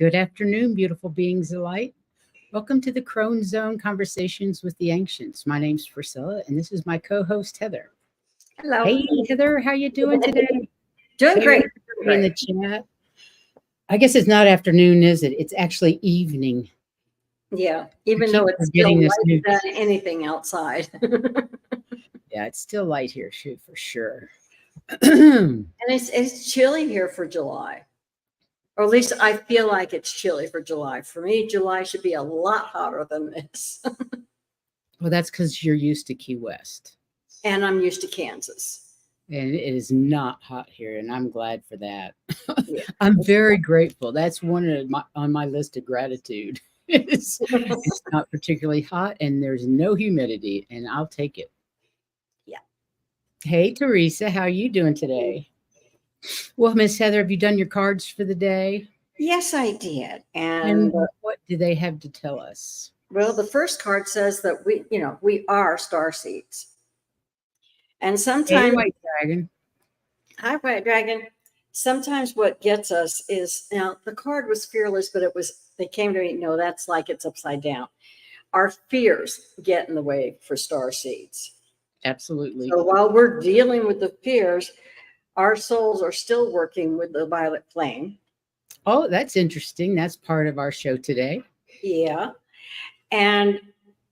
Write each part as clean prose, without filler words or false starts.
Good afternoon, beautiful beings of light. Welcome to the Crone Zone Conversations with the Ancients. My name's Priscilla, and this is my co-host Heather. Hello. Hey, Heather, how you doing today? Doing Hey, great. in the chat. I guess it's not afternoon, is it? It's actually evening. Yeah, even though it's still lighter than anything outside. Yeah, it's still light here, shoot, for sure. And it's chilly here for July. Or at least I feel like it's chilly for July. For me, July should be a lot hotter than this. Well, that's because you're used to Key West. And I'm used to Kansas. And it is not hot here, and I'm glad for that. Yeah. I'm very grateful. That's one on my list of gratitude. It's not particularly hot, and there's no humidity, and I'll take it. Yeah. Hey, Teresa, how are you doing today? Well, Miss Heather, have you done your cards for the day? Yes, I did. And what do they have to tell us? Well, the first card says that we are starseeds. And sometimes, hey, White Dragon. Hi, White Dragon. Sometimes what gets us is, now the card was fearless, but they came to me, no, that's like it's upside down. Our fears get in the way for starseeds. Absolutely. So while we're dealing with the fears, our souls are still working with the violet flame. Oh, that's interesting. That's part of our show today. Yeah. And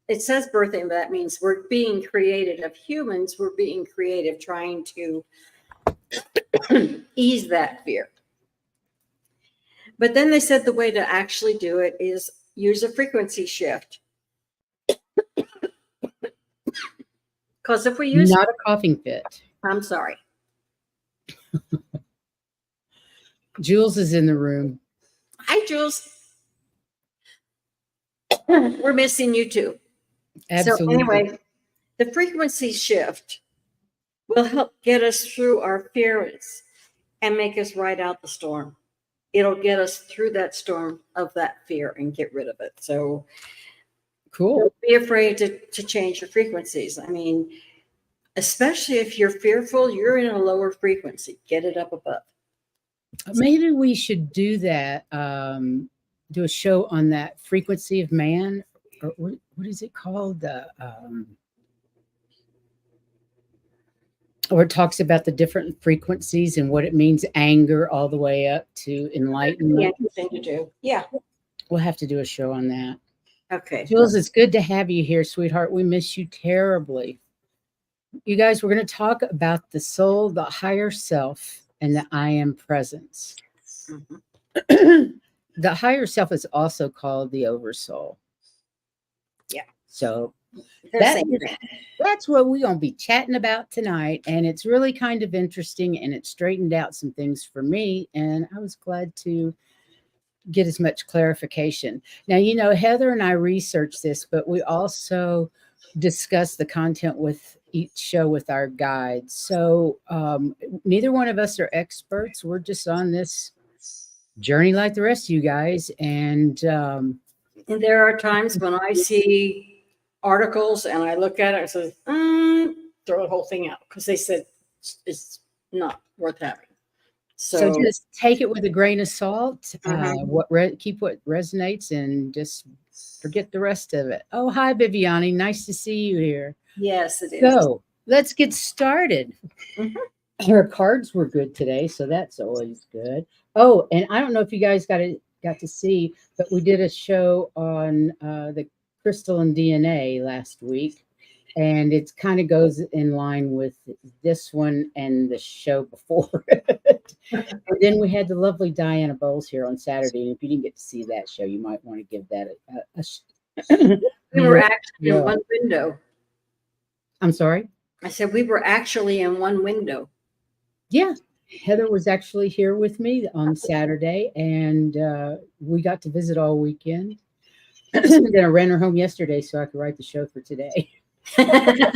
it says birthing, but that means we're being creative. Of humans, we're being creative, trying to ease that fear. But then they said the way to actually do it is use a frequency shift. Because if we use... Not a coughing fit. I'm sorry. Jules is in the room. Hi, Jules. We're missing you too. Absolutely. So anyway, the frequency shift will help get us through our fears and make us ride out the storm. It'll get us through that storm of that fear and get rid of it. So cool. Don't be afraid to change your frequencies. I mean, especially if you're fearful, you're in a lower frequency. Get it up above. Maybe we should do that. Do a show on that frequency of man, or what is it called? Or it talks about the different frequencies and what it means, anger all the way up to enlightenment. Yeah, interesting to do. Yeah. We'll have to do a show on that. Okay. Jules, it's good to have you here, sweetheart. We miss you terribly. You guys, we're going to talk about the soul, the higher self, and the I am presence. Mm-hmm. The higher self is also called the oversoul. Yeah. So that's what we're going to be chatting about tonight. And it's really kind of interesting, and it straightened out some things for me. And I was glad to get as much clarification. Now, you know, Heather and I researched this, but we also discuss the content with each show with our guides. So neither one of us are experts. We're just on this journey like the rest of you guys. And there are times when I see articles and I look at it and say, throw the whole thing out, because they said it's not worth having. So just take it with a grain of salt. Keep what resonates and just forget the rest of it. Oh, hi, Viviani. Nice to see you here. Yes, it is. So let's get started. Mm-hmm. Our cards were good today, so that's always good. Oh, and I don't know if you guys got to see, but we did a show on the crystal and DNA last week, and it kind of goes in line with this one and the show before it. And then we had the lovely Diana Bowles here on Saturday, and if you didn't get to see that show, you might want to give that a we were actually in one window. I'm sorry? I said we were actually in one window. Yeah. Heather was actually here with me on Saturday, and we got to visit all weekend. Then I ran her home yesterday so I could write the show for today. Yeah,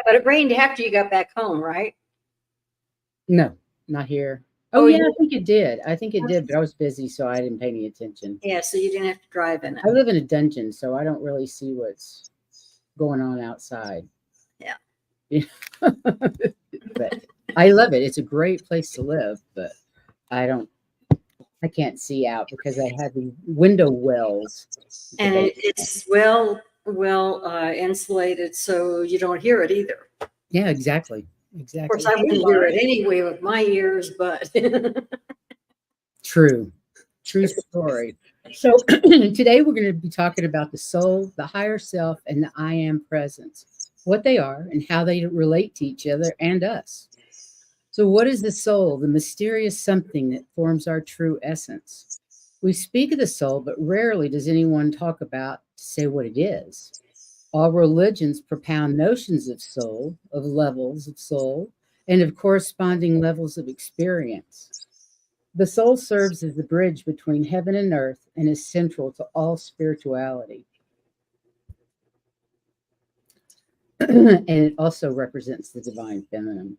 but it rained after you got back home, right? No, not here. Oh, yeah, I think it did. I think it did, but I was busy, so I didn't pay any attention. Yeah, so you didn't have to drive in it. I live in a dungeon, so I don't really see what's going on outside. Yeah. But I love it. It's a great place to live, but I don't I can't see out because I have the window wells. And it's well insulated, so you don't hear it either. Yeah, exactly. Of Exactly. course, I wouldn't hear it anyway with my ears, but True. True story. So today we're going to be talking about the soul, the higher self, and the I am presence, what they are and how they relate to each other and us. So, what is the soul? The mysterious something that forms our true essence. We speak of the soul, but rarely does anyone talk about to say what it is. All religions propound notions of soul, of levels of soul, and of corresponding levels of experience. The soul serves as the bridge between heaven and earth and is central to all spirituality. And it also represents the divine feminine.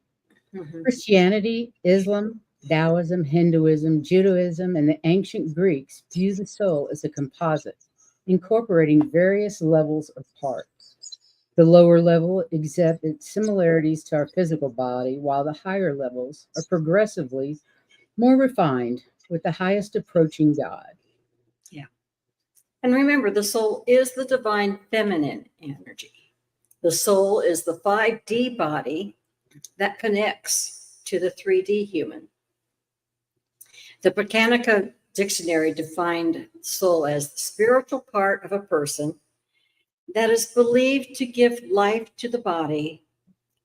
Christianity, Islam, Taoism, Hinduism, Judaism, and the ancient Greeks view the soul as a composite, incorporating various levels of parts. The lower level exhibits similarities to our physical body, while the higher levels are progressively more refined, with the highest approaching God. yeah. And remember, the soul is the divine feminine energy. The soul is the 5D body that connects to the 3D human. The Britannica Dictionary defined soul as the spiritual part of a person that is believed to give life to the body,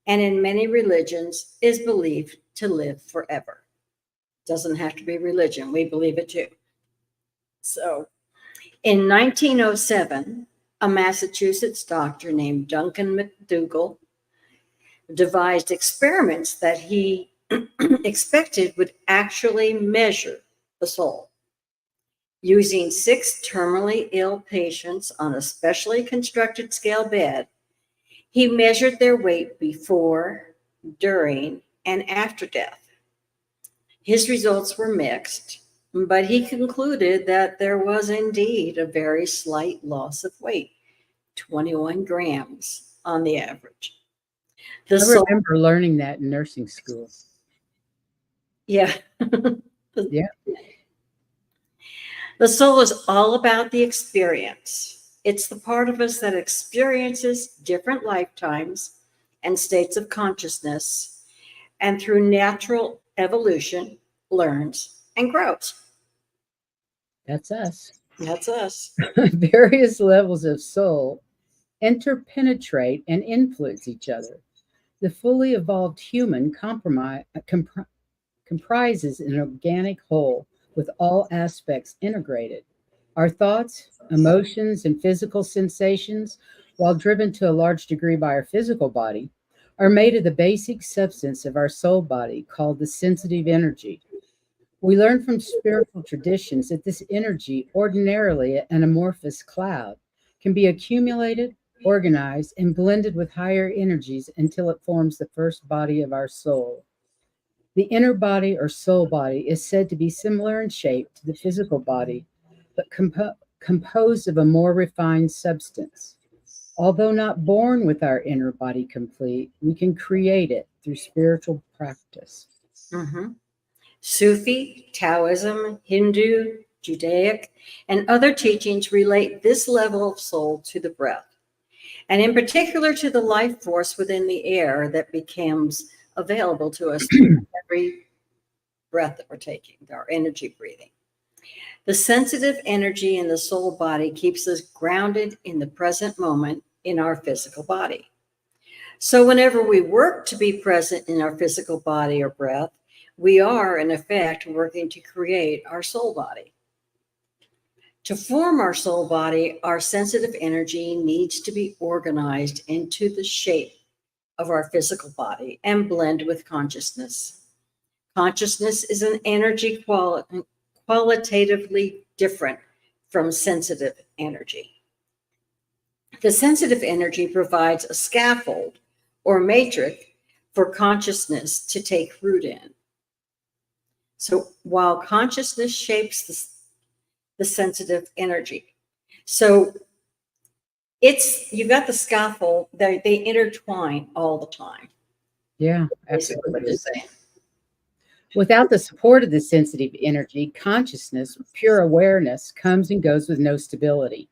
and in many religions is believed to live forever. Doesn't have to be religion. We believe it too. So in 1907, a Massachusetts doctor named Duncan McDougall devised experiments that he expected would actually measure the soul. Using 6 terminally ill patients on a specially constructed scale bed, he measured their weight before, during, and after death. His results were mixed, but he concluded that there was indeed a very slight loss of weight, 21 grams on the average. I remember learning that in nursing school. Yeah. Yeah. The soul is all about the experience. It's the part of us that experiences different lifetimes and states of consciousness, and through natural evolution, learns and grows. That's us. That's us. Various levels of soul interpenetrate and influence each other. The fully evolved human comprises an organic whole with all aspects integrated. Our thoughts, emotions, and physical sensations, while driven to a large degree by our physical body, are made of the basic substance of our soul body called the sensitive energy. We learn from spiritual traditions that this energy, ordinarily an amorphous cloud, can be accumulated, organized, and blended with higher energies until it forms the first body of our soul. The inner body or soul body is said to be similar in shape to the physical body, but composed of a more refined substance. Although not born with our inner body complete, we can create it through spiritual practice. Mm-hmm. Sufi, Taoism, Hindu, Judaic, and other teachings relate this level of soul to the breath, and in particular to the life force within the air that becomes available to us through every breath that we're taking, our energy breathing. The sensitive energy in the soul body keeps us grounded in the present moment in our physical body. So whenever we work to be present in our physical body or breath, we are, in effect, working to create our soul body. To form our soul body, our sensitive energy needs to be organized into the shape of our physical body and blend with consciousness. Consciousness is an energy qualitatively different from sensitive energy. The sensitive energy provides a scaffold or matrix for consciousness to take root in. So while consciousness shapes the sensitive energy. So you've got the scaffold, they intertwine all the time. Yeah, Basically what absolutely. you're saying. Without the support of the sensitive energy, consciousness, pure awareness, comes and goes with no stability.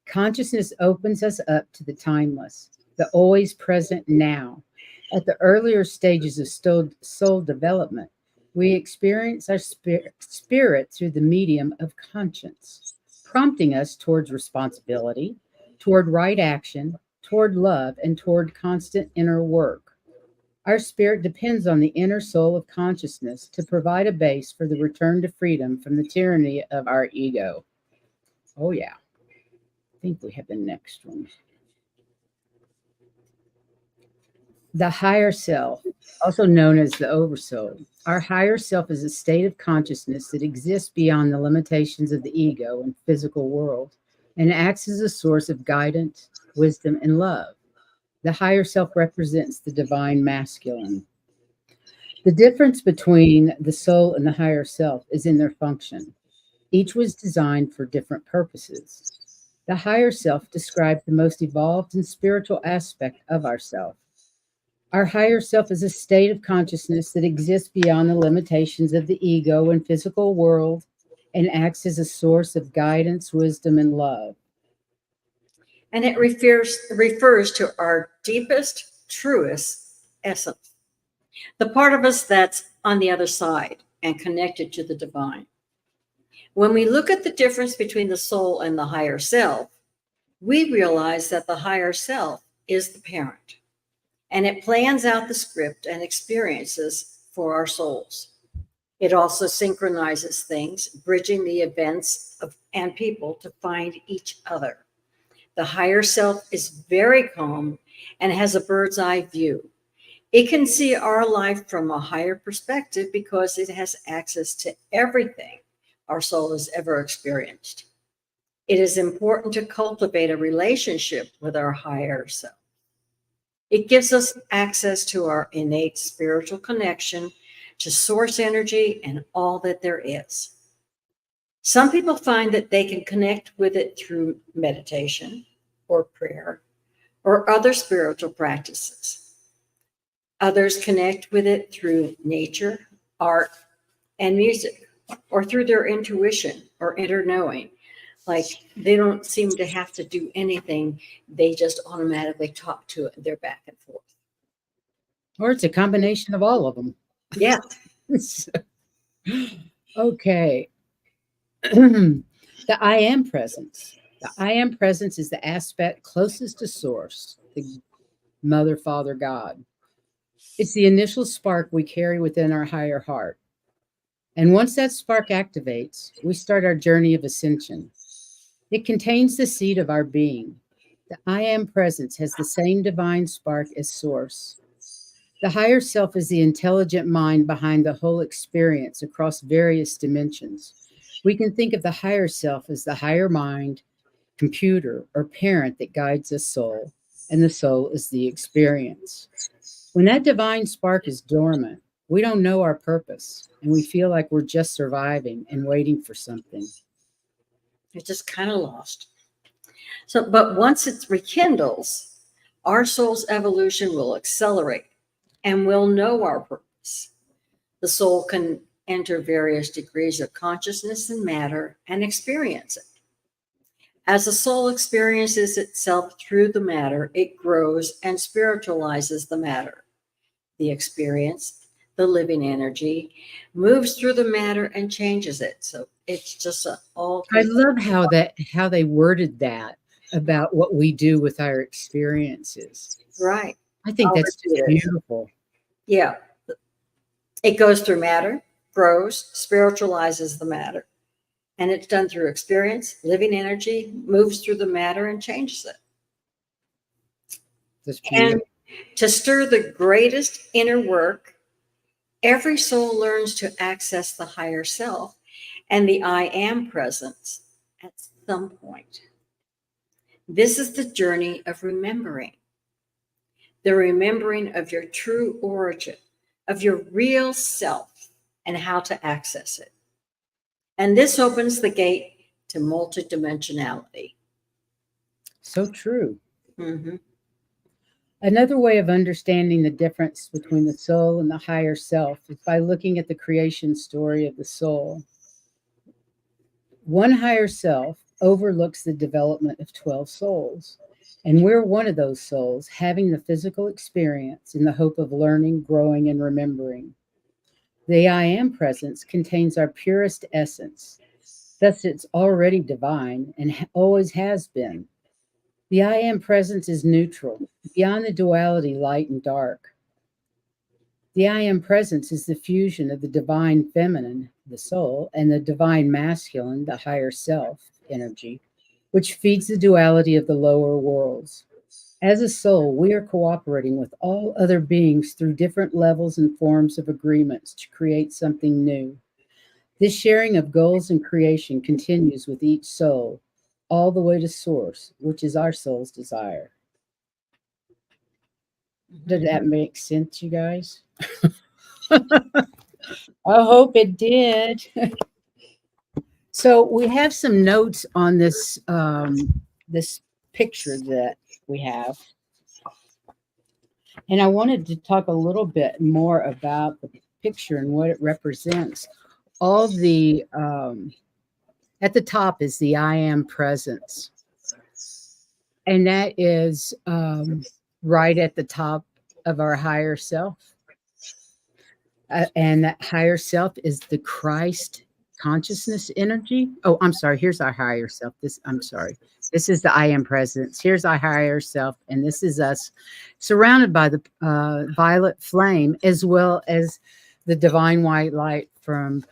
Consciousness opens us up to the timeless, the always present now. At the earlier stages of soul development, we experience our spirit through the medium of conscience, prompting us towards responsibility, toward right action, toward love, and toward constant inner work. Our spirit depends on the inner soul of consciousness to provide a base for the return to freedom from the tyranny of our ego. Oh, yeah. I think we have the next one. The higher self, also known as the oversoul. Our higher self is a state of consciousness that exists beyond the limitations of the ego and physical world and acts as a source of guidance, wisdom, and love. The higher self represents the divine masculine. The difference between the soul and the higher self is in their function. Each was designed for different purposes. The higher self describes the most evolved and spiritual aspect of ourself. Our higher self is a state of consciousness that exists beyond the limitations of the ego and physical world and acts as a source of guidance, wisdom, and love. And it refers to our deepest, truest essence, the part of us that's on the other side and connected to the divine. When we look at the difference between the soul and the higher self, we realize that the higher self is the parent, and it plans out the script and experiences for our souls. It also synchronizes things, bridging the events and people to find each other. The higher self is very calm and has a bird's eye view. It can see our life from a higher perspective because it has access to everything our soul has ever experienced. It is important to cultivate a relationship with our higher self. It gives us access to our innate spiritual connection, to source energy and all that there is. Some people find that they can connect with it through meditation or prayer or other spiritual practices. Others connect with it through nature, art, and music, or through their intuition or inner knowing. Like they don't seem to have to do anything. They just automatically talk to it. They're back and forth. Or it's a combination of all of them. Yeah. Okay. The I am presence. The I am presence is the aspect closest to source, the Mother, Father, God. It's the initial spark we carry within our higher heart. And once that spark activates, we start our journey of ascension. It contains the seed of our being. The I am presence has the same divine spark as source. The higher self is the intelligent mind behind the whole experience across various dimensions. We can think of the higher self as the higher mind, computer, or parent that guides the soul, and the soul is the experience. When that divine spark is dormant, we don't know our purpose, and we feel like we're just surviving and waiting for something. It's just kind of lost. So, but once it rekindles, our soul's evolution will accelerate and we'll know our purpose. The soul can enter various degrees of consciousness and matter and experience it. As the soul experiences itself through the matter, it grows and spiritualizes the matter. The experience, the living energy, moves through the matter and changes it. So it's just all. I love how they worded that about what we do with our experiences. Right. I think that's just beautiful. Yeah. It goes through matter, grows, spiritualizes the matter. And it's done through experience, living energy, moves through the matter and changes it. That's beautiful. And to stir the greatest inner work, every soul learns to access the higher self and the I am presence at some point. This is the journey of remembering. The remembering of your true origin, of your real self, and how to access it. And this opens the gate to multidimensionality. So true. Mm-hmm. Another way of understanding the difference between the soul and the higher self is by looking at the creation story of the soul. One higher self overlooks the development of 12 souls, and we're one of those souls having the physical experience in the hope of learning, growing, and remembering. The I am presence contains our purest essence. Thus, it's already divine and always has been. The I am presence is neutral, beyond the duality light and dark. The I am presence is the fusion of the divine feminine, the soul, and the divine masculine, the higher self energy, which feeds the duality of the lower worlds. As a soul, we are cooperating with all other beings through different levels and forms of agreements to create something new. This sharing of goals and creation continues with each soul, all the way to source, which is our soul's desire. Did that make sense, you guys? I hope it did. So we have some notes on this picture that we have, and I wanted to talk a little bit more about the picture and what it represents. All the at the top is the I am presence, and that is right at the top of our higher self. And that higher self is the Christ consciousness energy. Oh, I'm sorry. Here's our higher self. I'm sorry. This is the I am presence. Here's our higher self. And this is us surrounded by the violet flame, as well as the divine white light from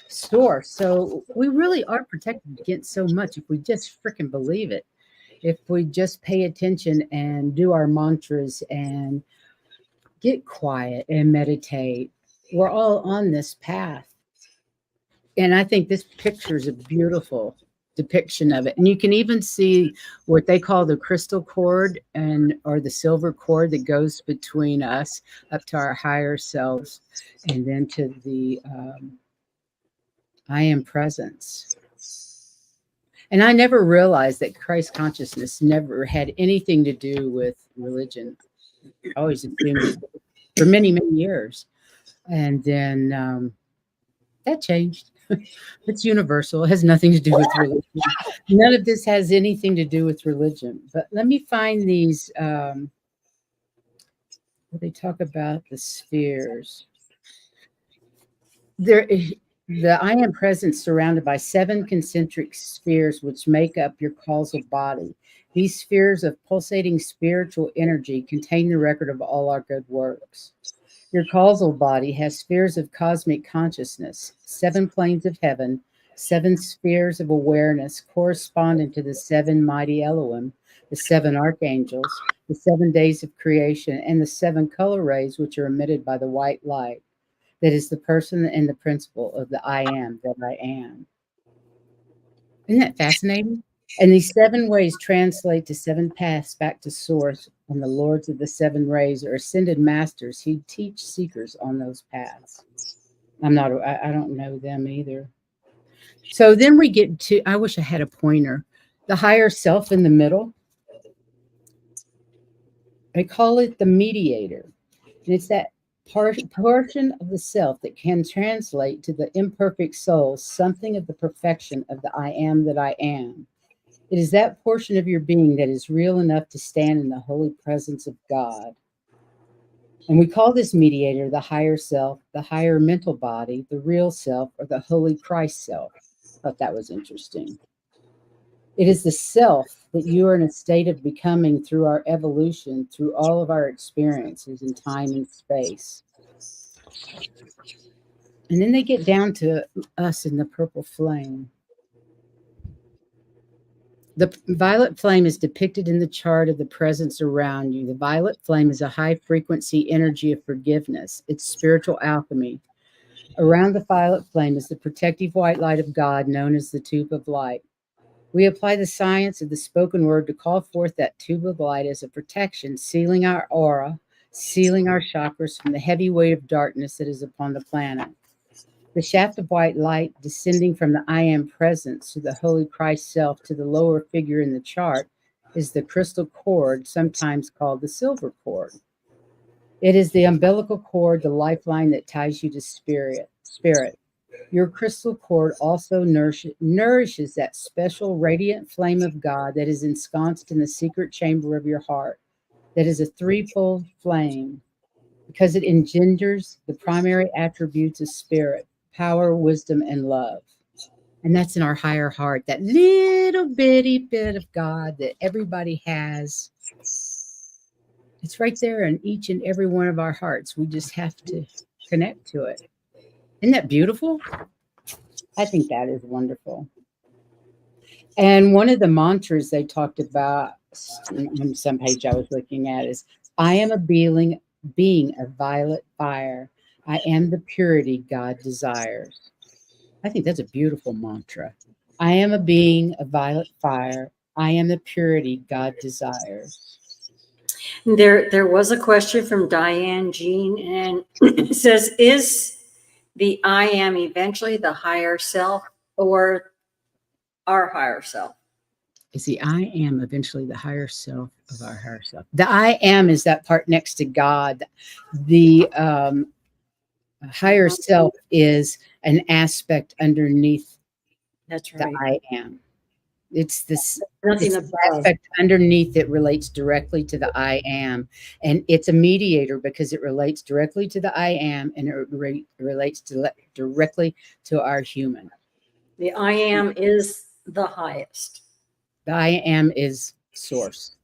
source. So we really are protected against so much if we just freaking believe it. If we just pay attention and do our mantras and get quiet and meditate. We're all on this path. And I think this picture is a beautiful depiction of it. And you can even see what they call the crystal cord or the silver cord that goes between us up to our higher selves and then to the I am presence. And I never realized that Christ consciousness never had anything to do with religion. I always assumed for many, many years. And then that changed. It's universal. It has nothing to do with religion. None of this has anything to do with religion. But let me find these where they talk about the spheres. The I am presence surrounded by 7 concentric spheres which make up your causal body. These spheres of pulsating spiritual energy contain the record of all our good works. Your causal body has spheres of cosmic consciousness, 7 planes of heaven, 7 spheres of awareness corresponding to the 7 mighty Elohim, the 7 archangels, the 7 days of creation, and the 7 color rays which are emitted by the white light. That is the person and the principle of the I am that I am. Isn't that fascinating? And these 7 ways translate to 7 paths back to source, and the lords of the 7 rays are ascended masters who teach seekers on those paths. I don't know them either. So then we get to, I wish I had a pointer, the higher self in the middle. I call it the mediator. And it's that portion of the self that can translate to the imperfect soul something of the perfection of the I am that I am. It is that portion of your being that is real enough to stand in the holy presence of God. And we call this mediator the higher self, the higher mental body, the real self, or the holy Christ self. I thought that was interesting. It is the self that you are in a state of becoming through our evolution, through all of our experiences in time and space. And then they get down to us in the purple flame. The violet flame is depicted in the chart of the presence around you. The violet flame is a high frequency energy of forgiveness. It's spiritual alchemy. Around the violet flame is the protective white light of God known as the tube of light. We apply the science of the spoken word to call forth that tube of light as a protection, sealing our aura, sealing our chakras from the heavy weight of darkness that is upon the planet. The shaft of white light descending from the I am presence to the holy Christ self to the lower figure in the chart is the crystal cord, sometimes called the silver cord. It is the umbilical cord, the lifeline that ties you to spirit. Your crystal cord also nourishes that special radiant flame of God that is ensconced in the secret chamber of your heart. That is a threefold flame because it engenders the primary attributes of spirit, power, wisdom, and love. And that's in our higher heart, that little bitty bit of God that everybody has. It's right there in each and every one of our hearts. We just have to connect to it. Isn't that beautiful? I think that is wonderful. And one of the mantras they talked about on some page I was looking at is, I am a being of violet fire. I am the purity God desires. I think that's a beautiful mantra. I am a being of violet fire. I am the purity God desires. There was a question from Diane Jean, and it says, is the I am eventually the higher self or our higher self? Is the I am eventually the higher self of our higher self? The I am is that part next to God. The higher self is an aspect underneath That's the right. I am. It's this Nothing it's the above. aspect underneath that relates directly to the I am. And it's a mediator because it relates directly to the I am, and it relates directly to our human. The I am is the highest. The I am is source.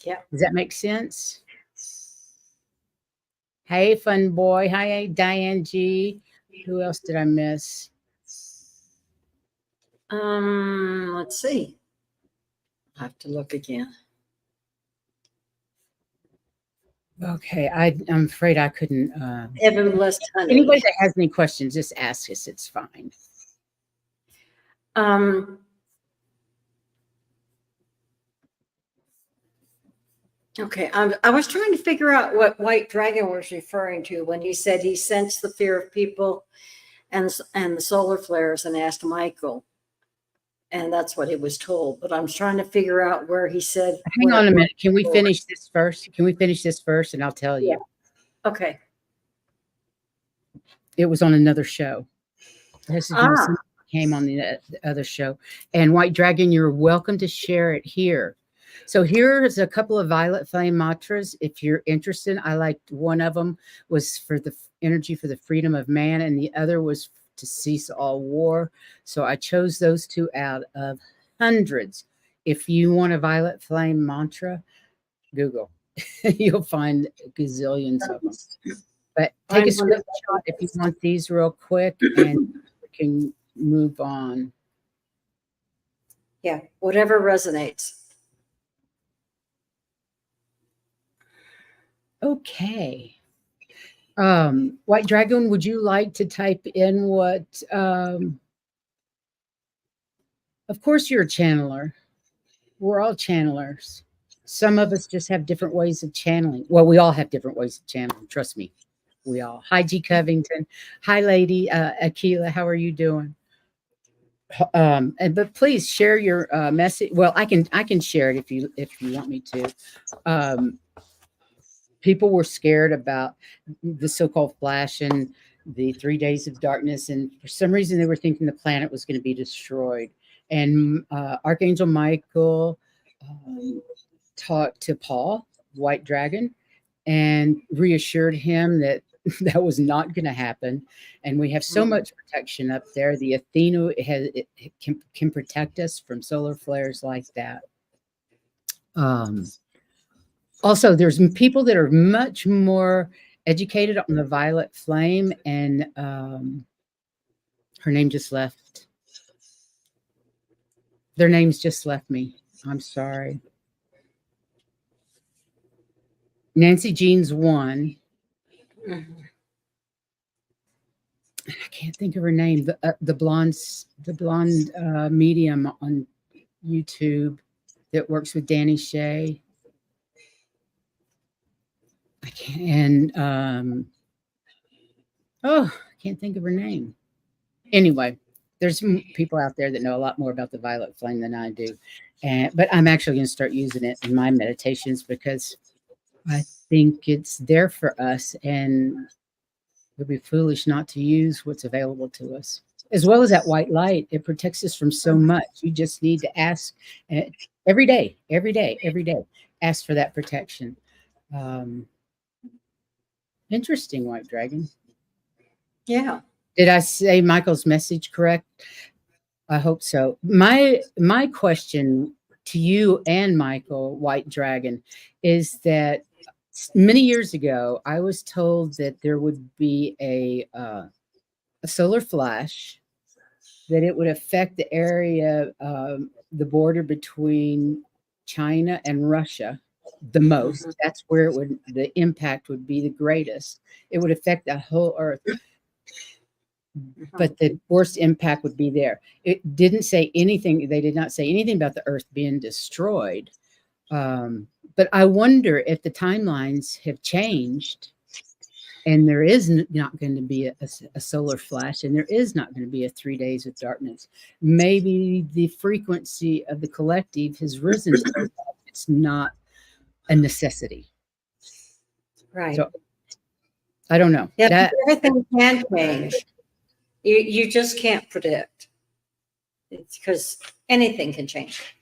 Yeah. Does that make sense? Hey, fun boy. Hi, Diane G. Who else did I miss? Let's see. I have to look again. Okay, I'm afraid I couldn't. Evan Blessed Honey. Anybody that has any questions, just ask us. It's fine. Okay, I was trying to figure out what White Dragon was referring to when he said he sensed the fear of people and the solar flares and asked Michael. And that's what he was told. But I'm trying to figure out where he said. Hang on a minute. Can we finish this first? Can we finish this first, and I'll tell you. Yeah. Okay. It was on another show. This came on the other show. And White Dragon, you're welcome to share it here. So here's a couple of violet flame mantras. If you're interested, I liked one of them was for the energy for the freedom of man, and the other was to cease all war. So I chose those two out of hundreds. If you want a violet flame mantra, Google. You'll find gazillions of them. But take a screenshot if you want these real quick, and we can move on. Yeah, whatever resonates. Okay. White Dragon, would you like to type in what? Of course, you're a channeler. We're all channelers. Some of us just have different ways of channeling. Well, we all have different ways of channeling. Trust me, we all. Hi, G. Covington. Hi, lady Akila. How are you doing? But please share your message. Well, I can share it if you want me to. People were scared about the so-called flash and the 3 days of darkness, and for some reason they were thinking the planet was going to be destroyed. And Archangel Michael talked to Paul, White Dragon, and reassured him that that was not going to happen. And we have so much protection up there. The Athena can protect us from solar flares like that. Also, there's people that are much more educated on the violet flame, and her name just left. Their names just left me. I'm sorry. Nancy Jean's one. I can't think of her name. The blonde medium on YouTube that works with Danny Shea. I can't. And I can't think of her name. Anyway, there's people out there that know a lot more about the violet flame than I do. But I'm actually going to start using it in my meditations because I think it's there for us, and it would be foolish not to use what's available to us. As well as that white light, it protects us from so much. You just need to ask every day, every day, every day. Ask for that protection. Um, Interesting, White Dragon. Yeah. Did I say Michael's message correct? I hope so. My question to you and Michael, White Dragon, is that many years ago I was told that there would be a solar flash, that it would affect the area, the border between China and Russia the most. Mhm. That's where the impact would be the greatest. It would affect the whole earth, but the worst impact would be there. It didn't say anything. They did not say anything about the earth being destroyed. But I wonder if the timelines have changed and there is not going to be a solar flash, and there is not going to be a 3 days of darkness. Maybe the frequency of the collective has risen. It's not a necessity. Right. So I don't know. Yeah, everything can change. You just can't predict. It's because anything can change.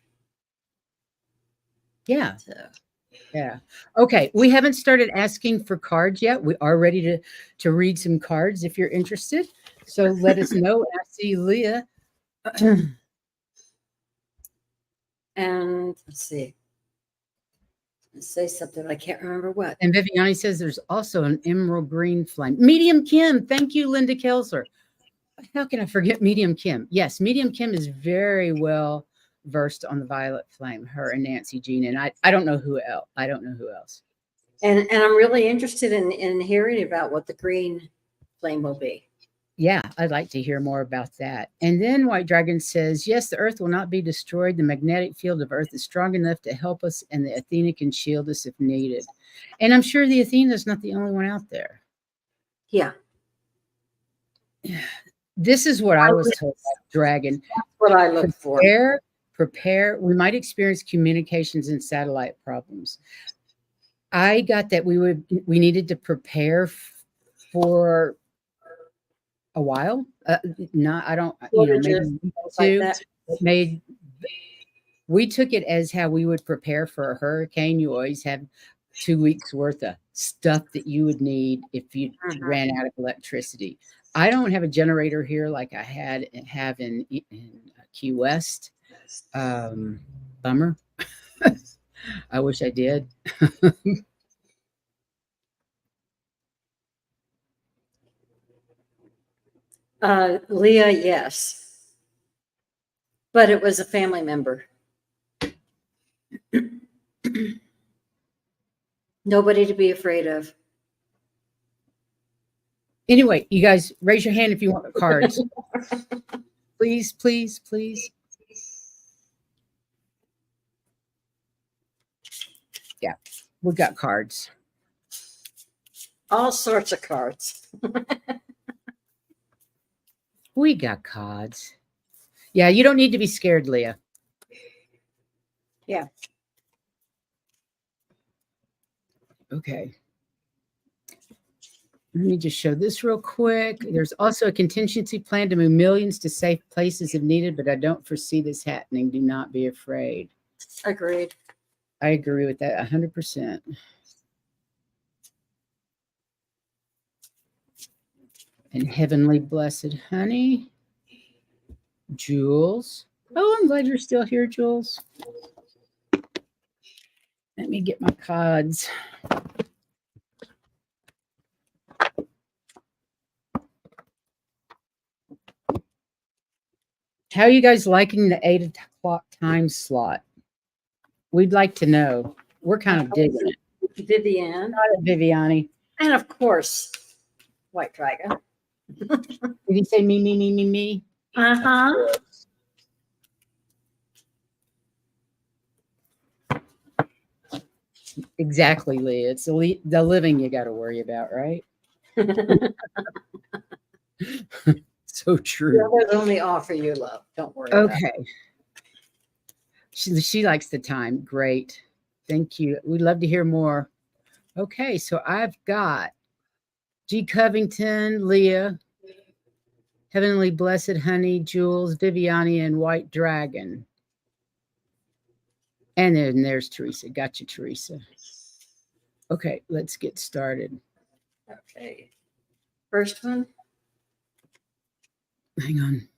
Yeah. So. Yeah. Okay. We haven't started asking for cards yet. We are ready to read some cards if you're interested. So let us know. I see Leah. And let's see. Let's say something. I can't remember what. And Viviani says there's also an emerald green flame. Medium Kim. Thank you, Linda Kelser. How can I forget Medium Kim? Yes, Medium Kim is very well versed on the violet flame, her and Nancy Jean. And I don't know who else. I don't know who else. And I'm really interested in hearing about what the green flame will be. Yeah, I'd like to hear more about that. And then White Dragon says, yes, the earth will not be destroyed. The magnetic field of earth is strong enough to help us, and the Athena can shield us if needed. And I'm sure the Athena is not the only one out there. Yeah. This is what I was told by Dragon. That's what I look for. Prepare. We might experience communications and satellite problems. I got that we needed to prepare for a while. I don't, maybe we took it as how we would prepare for a hurricane. You always have 2 weeks worth of stuff that you would need if you ran out of electricity. I don't have a generator here like I have in Key West. Bummer. I wish I did. Leah, yes. But it was a family member. Nobody to be afraid of. Anyway, you guys raise your hand if you want the cards. Please, please, please. Yeah, we got cards. All sorts of cards. We got cards. Yeah, you don't need to be scared, Leah. Yeah. Okay. Let me just show this real quick. There's also a contingency plan to move millions to safe places if needed, but I don't foresee this happening. Do not be afraid. Agreed. I agree with that 100%. And heavenly blessed honey. Jules. Oh, I'm glad you're still here, Jules. Let me get my cards. How are you guys liking the 8 o'clock time slot? We'd like to know. We're kind of digging it. Vivian. Viviani. And of course, White Dragon. Did he say me, me, me, me, me? Uh-huh. Exactly, Lee. It's the living you got to worry about, right? So The true. others only offer you love. Don't worry about it. Okay. She likes the time. Great. Thank you. We'd love to hear more. Okay, so I've got G. Covington, Leah, Heavenly Blessed Honey, Jules, Viviani, and White Dragon. And then there's Teresa. Got you, Teresa. Okay, let's get started. Okay. First one. Hang on.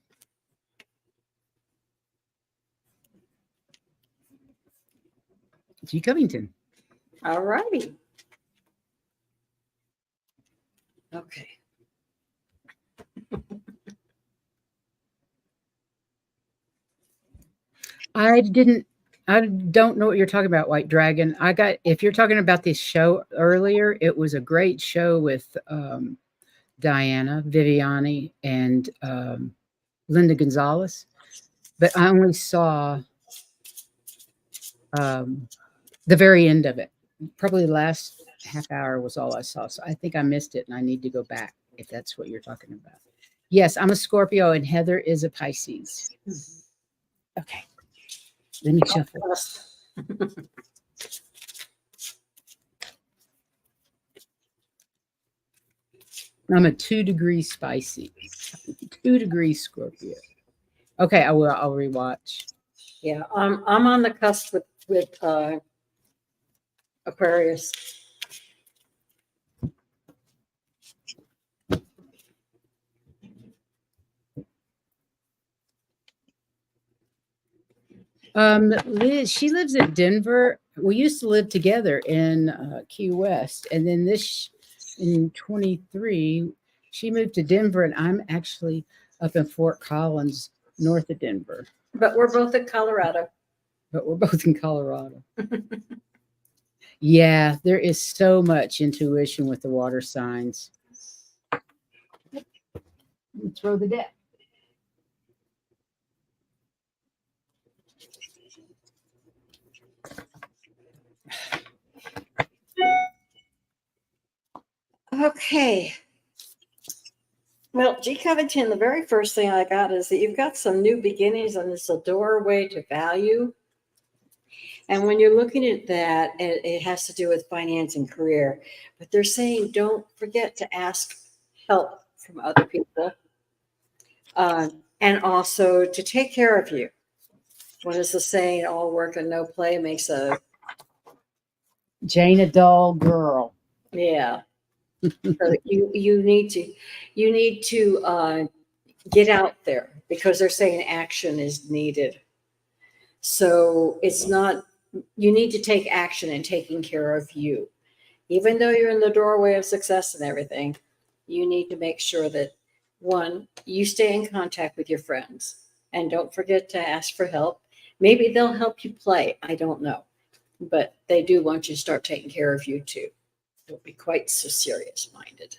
G. Covington. All righty. Okay. I don't know what you're talking about, White Dragon. If you're talking about this show earlier, it was a great show with Diana, Viviani, and Linda Gonzalez. But I only saw the very end of it. Probably the last half hour was all I saw. So I think I missed it and I need to go back if that's what you're talking about. Yes, I'm a Scorpio and Heather is a Pisces. Okay. Let me shuffle. I'm a 2-degree spicy. 2-degree Scorpio. Okay, I'll rewatch. Yeah, I'm on the cusp with Aquarius. Liz, she lives in Denver. We used to live together in Key West, and then in 23, she moved to Denver, and I'm actually up in Fort Collins, north of Denver. But we're both in Colorado. But we're both in Colorado. Yeah, there is so much intuition with the water signs. Throw the deck. Okay. Well, G. Covington, the very first thing I got is that you've got some new beginnings and it's a doorway to value. And when you're looking at that, it has to do with finance and career. But they're saying don't forget to ask help from other people. And also to take care of you. What is the saying? All work and no play makes a Jane a dull girl. Yeah. So you need to get out there because they're saying action is needed. So it's not, you need to take action in taking care of you. Even though you're in the doorway of success and everything, you need to make sure that, one, you stay in contact with your friends and don't forget to ask for help. Maybe they'll help you play. I don't know. But they do want you to start taking care of you too. Don't be quite so serious-minded.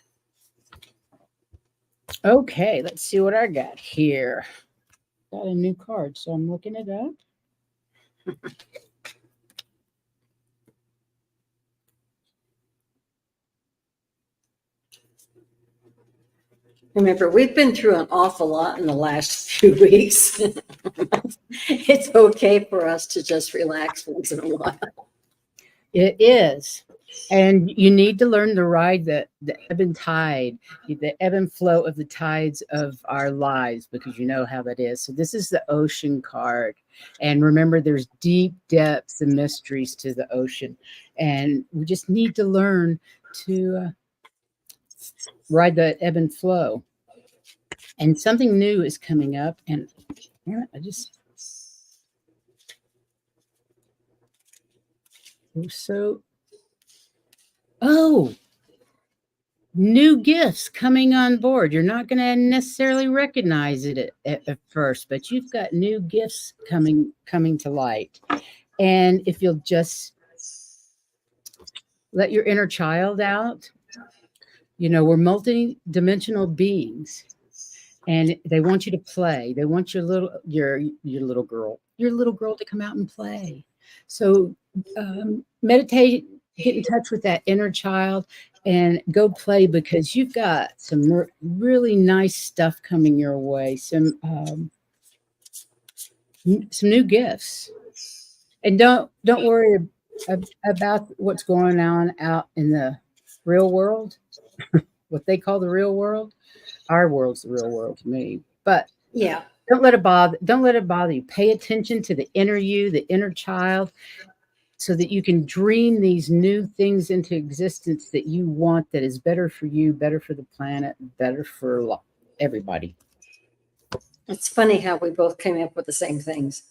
Okay, let's see what I got here. Got a new card, so I'm looking it up. Remember, we've been through an awful lot in the last few weeks. It's okay for us to just relax once in a while. It is. And you need to learn to ride the ebb and tide, the ebb and flow of the tides of our lives, because you know how that is. So this is the ocean card. And remember, there's deep depths and mysteries to the ocean. And we just need to learn to ride the ebb and flow. And something new is coming up. And I just... new gifts coming on board. You're not going to necessarily recognize it at first, but you've got new gifts coming to light. And if you'll just let your inner child out, we're multi-dimensional beings, and they want you to play. They want your little girl to come out and play. So meditate, get in touch with that inner child, and go play, because you've got some really nice stuff coming your way. Some new gifts, and don't worry about what's going on out in the real world, what they call the real world. Our world's the real world to me, but Yeah. don't let it bother. Don't let it bother you. Pay attention to the inner you, the inner child, so that you can dream these new things into existence that you want, that is better for you, better for the planet, better for everybody. It's funny how we both came up with the same things.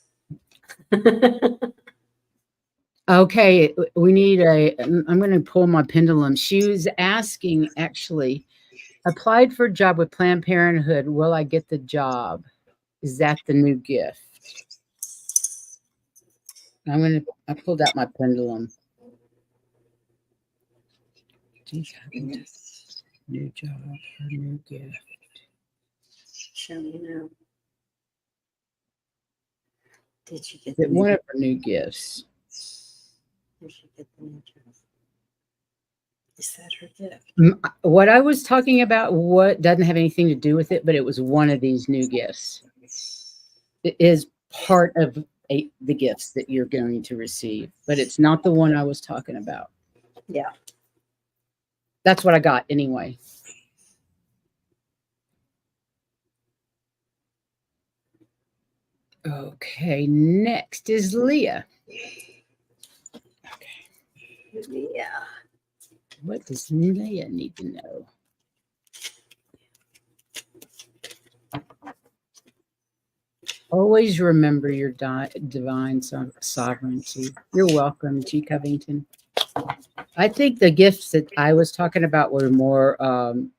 Okay, we need I'm going to pull my pendulum. She was asking, actually, applied for a job with Planned Parenthood. Will I get the job? Is that the new gift? I pulled out my pendulum. New job or new gift. Show me now. Did you get That one of her new gifts? Did she get the new job? Is that her gift? What I was talking about, what doesn't have anything to do with it, but it was one of these new gifts. It is part of the gifts that you're going to receive, but it's not the one I was talking about. Yeah. That's what I got anyway. Okay, next is Leah. Okay. Yeah. What does Leah need to know? Always remember your divine sovereignty. You're welcome, G. Covington. I think the gifts that I was talking about were more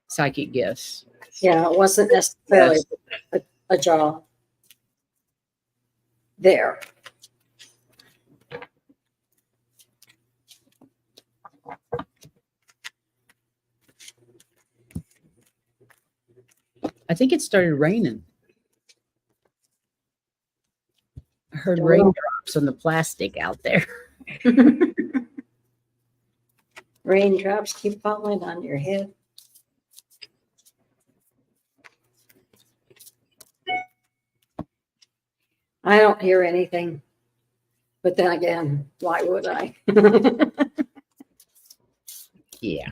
psychic gifts. Yeah, it wasn't necessarily a job there. I think it started raining. I heard raindrops on the plastic out there. Raindrops keep falling on your head. I don't hear anything. But then again, why would I? Yeah.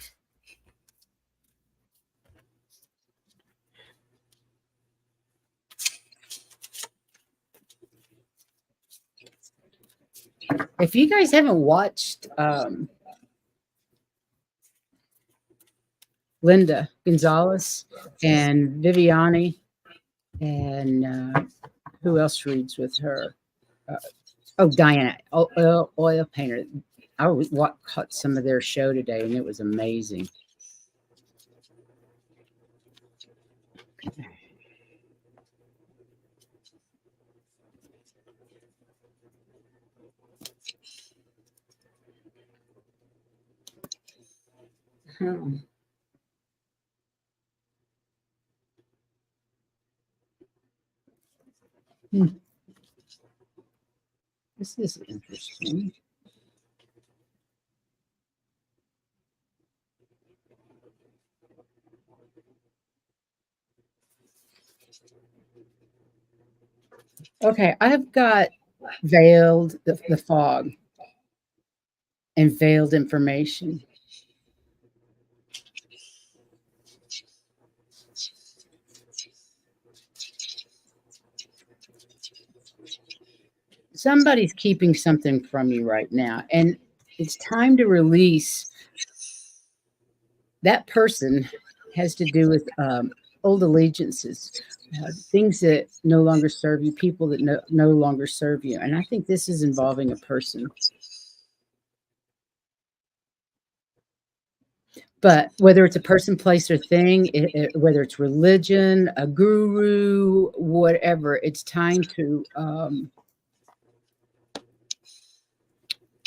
If you guys haven't watched Linda Gonzalez and Viviani, and who else reads with her? Diana, oil painter. I caught some of their show today, and it was amazing. This is interesting. Okay, I've got veiled the fog and veiled information. Somebody's keeping something from you right now, and it's time to release. That person has to do with old allegiances, things that no longer serve you, people that no longer serve you. And I think this is involving a person. But whether it's a person, place, or thing, whether it's religion, a guru, whatever, it's time to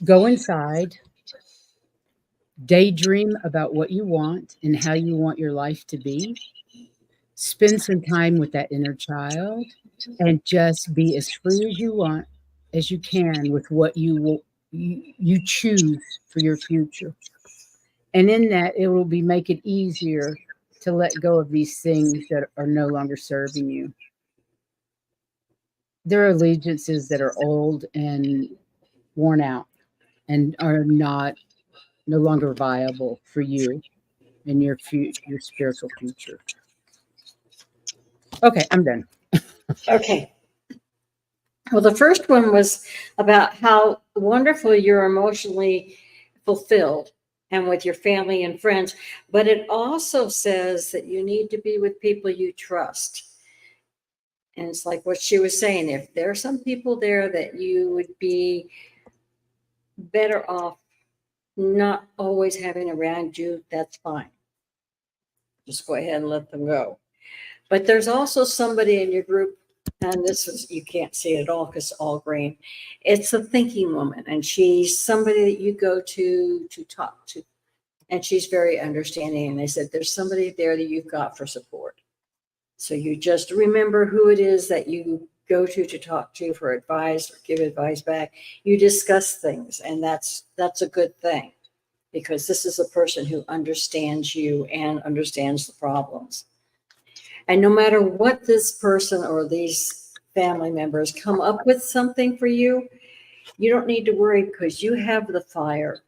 go inside, daydream about what you want and how you want your life to be. Spend some time with that inner child and just be as free as you want, as you can, with what you choose for your future. And in that, it will make it easier to let go of these things that are no longer serving you. There are allegiances that are old and worn out and are no longer viable for you and your spiritual future. Okay, I'm done. Okay. Well, the first one was about how wonderful you're emotionally fulfilled and with your family and friends. But it also says that you need to be with people you trust. And it's like what she was saying, if there are some people there that you would be better off not always having around you, that's fine. Just go ahead and let them go. But there's also somebody in your group, and this is, you can't see it at all because it's all green. It's a thinking woman, and she's somebody that you go to talk to. And she's very understanding. And they said, there's somebody there that you've got for support. So you just remember who it is that you go to talk to for advice or give advice back. You discuss things, and that's a good thing, because this is a person who understands you and understands the problems. And no matter what this person or these family members come up with something for you, you don't need to worry, because you have the fire.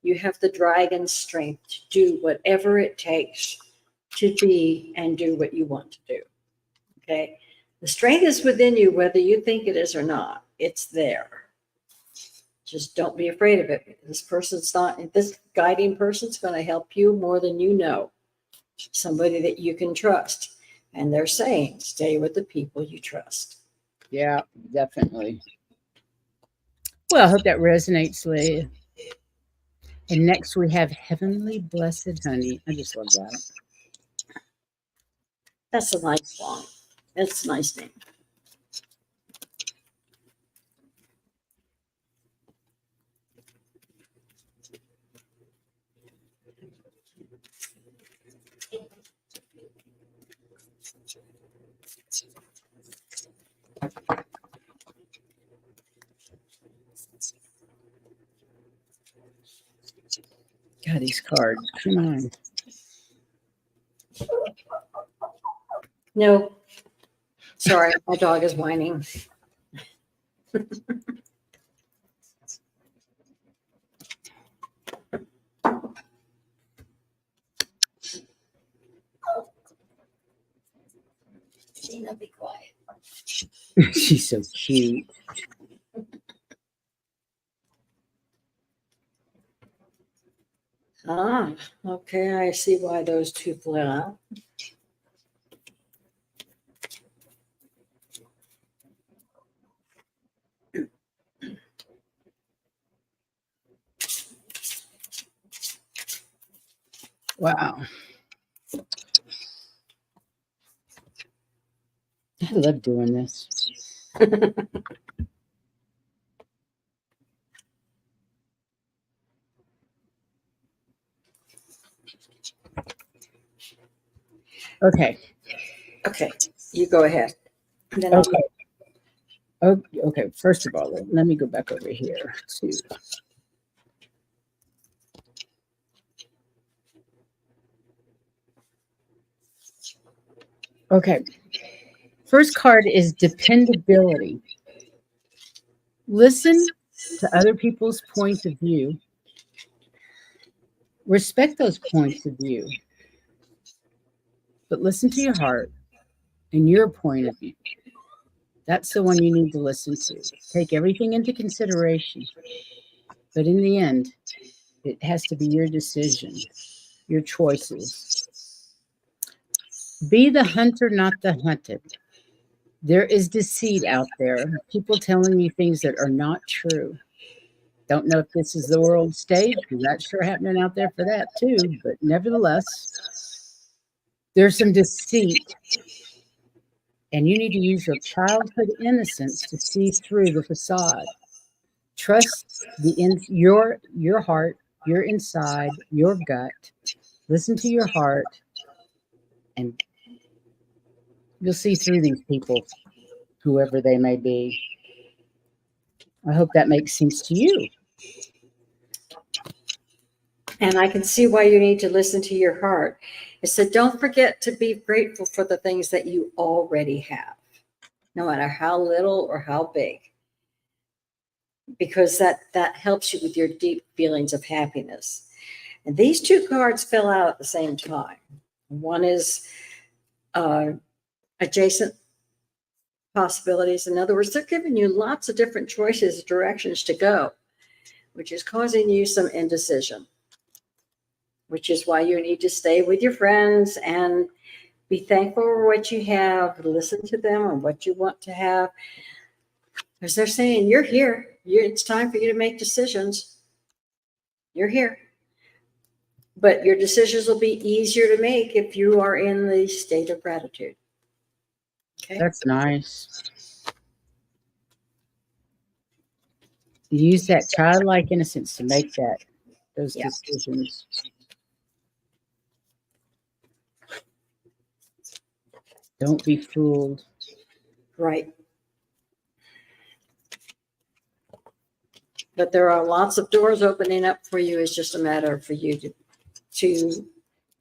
You have the dragon strength to do whatever it takes to be and do what you want to do. Okay? The strength is within you, whether you think it is or not. It's there. Just don't be afraid of it. This guiding person's going to help you more than you know. Somebody that you can trust. And they're saying, stay with the people you trust. Yeah, definitely. Well, I hope that resonates, Leah. And next we have Heavenly Blessed Honey. I just love that. That's a nice song. That's a nice name. God, these cards. Come on. No, sorry, my dog is whining. Gina, be quiet. She's so cute. Ah, okay, I see why those two flew out. Wow. I love doing this. Okay. Okay, you go ahead. Then Okay. Okay. First of all, let me go back over here to. Okay. First card is dependability. Listen to other people's point of view. Respect those points of view. But listen to your heart and your point of view. That's the one you need to listen to. Take everything into consideration. But in the end, it has to be your decision, your choices. Be the hunter, not the hunted. There is deceit out there, people telling you things that are not true. Don't know if this is the world stage, because that's sure happening out there for that too. But nevertheless, there's some deceit. And you need to use your childhood innocence to see through the facade. Trust your heart, your inside, your gut. Listen to your heart, and you'll see through these people, whoever they may be. I hope that makes sense to you. And I can see why you need to listen to your heart. It said, don't forget to be grateful for the things that you already have, no matter how little or how big, because that helps you with your deep feelings of happiness. And these two cards fell out at the same time. One is adjacent possibilities. In other words, they're giving you lots of different choices, directions to go, which is causing you some indecision, which is why you need to stay with your friends and be thankful for what you have, listen to them on what you want to have. Because they're saying, you're here. It's time for you to make decisions. You're here. But your decisions will be easier to make if you are in the state of gratitude. Okay. That's nice. Use that childlike innocence to make those decisions. Don't be fooled. Right. But there are lots of doors opening up for you. It's just a matter for you to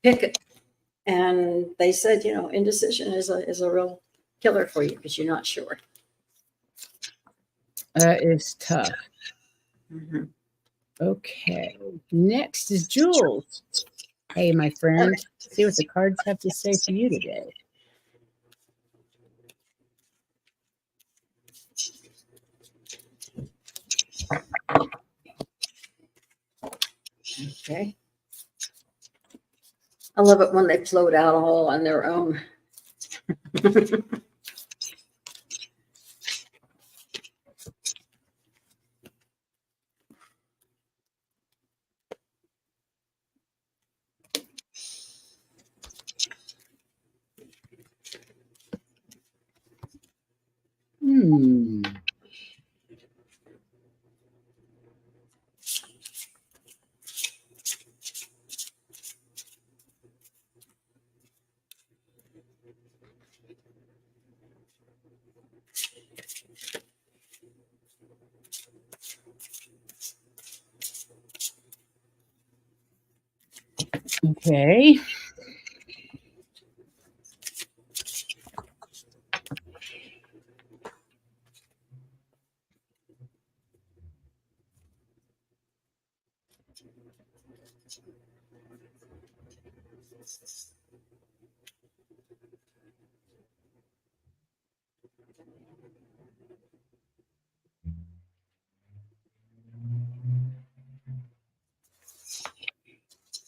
pick it. And they said, indecision is a real killer for you because you're not sure. That is tough. Mm-hmm. Okay. Next is Jules. Hey, my friend. Okay. See what the cards have to say for you today. Okay. I love it when they float out all on their own. Okay.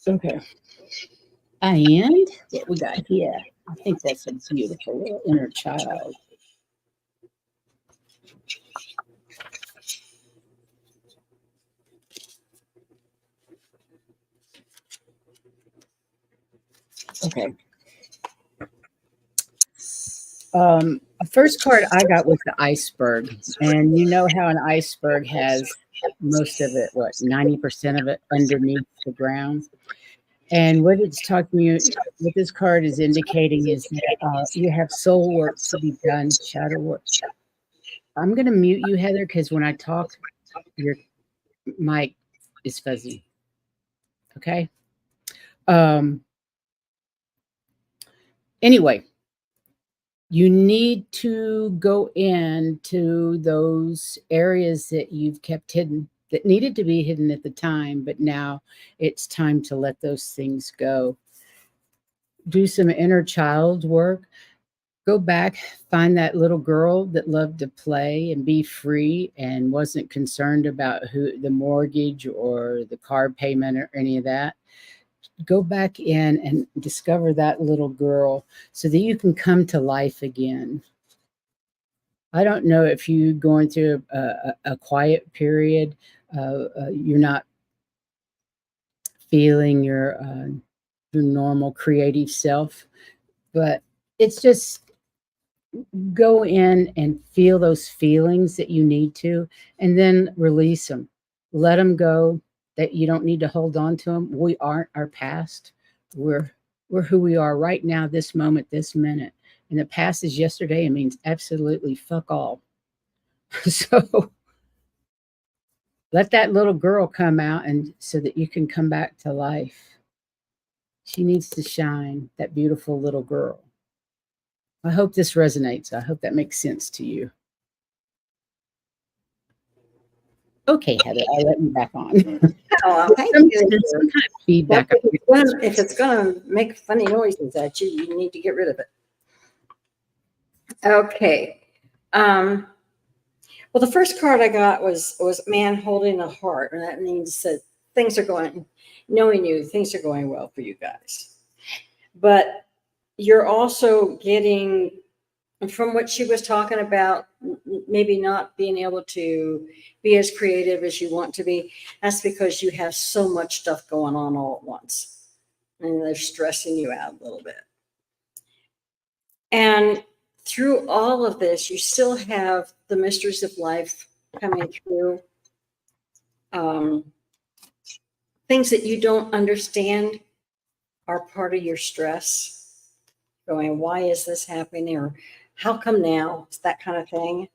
Okay. And what we got here? I think that's a beautiful little inner child. Okay. The first card I got was the iceberg. And you know how an iceberg has most of it, 90% of it underneath the ground? And what it's talking you, what this card is indicating is that you have soul work to be done, shadow work. I'm going to mute you, Heather, because when I talk, your mic is fuzzy. Okay. Anyway, you need to go into those areas that you've kept hidden, that needed to be hidden at the time, but now it's time to let those things go. Do some inner child work. Go back, find that little girl that loved to play and be free and wasn't concerned about the mortgage or the car payment or any of that. Go back in and discover that little girl so that you can come to life again. I don't know if you're going through a quiet period, you're not feeling your normal creative self, but it's just go in and feel those feelings that you need to, and then release them. Let them go. That you don't need to hold on to them. We aren't our past. We're who we are right now, this moment, this minute. And the past is yesterday. It means absolutely fuck all. So Let that little girl come out, and so that you can come back to life. She needs to shine, that beautiful little girl. I hope this resonates. I hope that makes sense to you. Okay, Heather, I'll let you back on. Oh, There's some kind of feedback. If it's going to make funny noises at you, you need to get rid of it. Okay. Well, the first card I got was man holding a heart, and that means that things are going, knowing you, things are going well for you guys. But you're also getting, from what she was talking about, maybe not being able to be as creative as you want to be. That's because you have so much stuff going on all at once, and they're stressing you out a little bit. And through all of this, you still have the mysteries of life coming through. Things that you don't understand are part of your stress. Going, why is this happening? Or how come now? It's that kind of thing.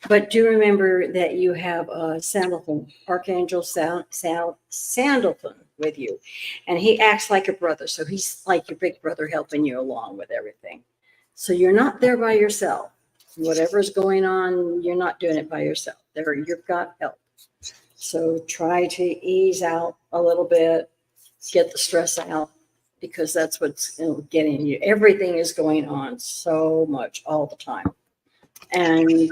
But do remember that you have Sandalphon, Archangel Sandalphon with you. And he acts like a brother. So he's like your big brother helping you along with everything. So you're not there by yourself. Whatever's going on, you're not doing it by yourself. You've got help. So try to ease out a little bit, get the stress out, because that's what's getting you. Everything is going on so much all the time. And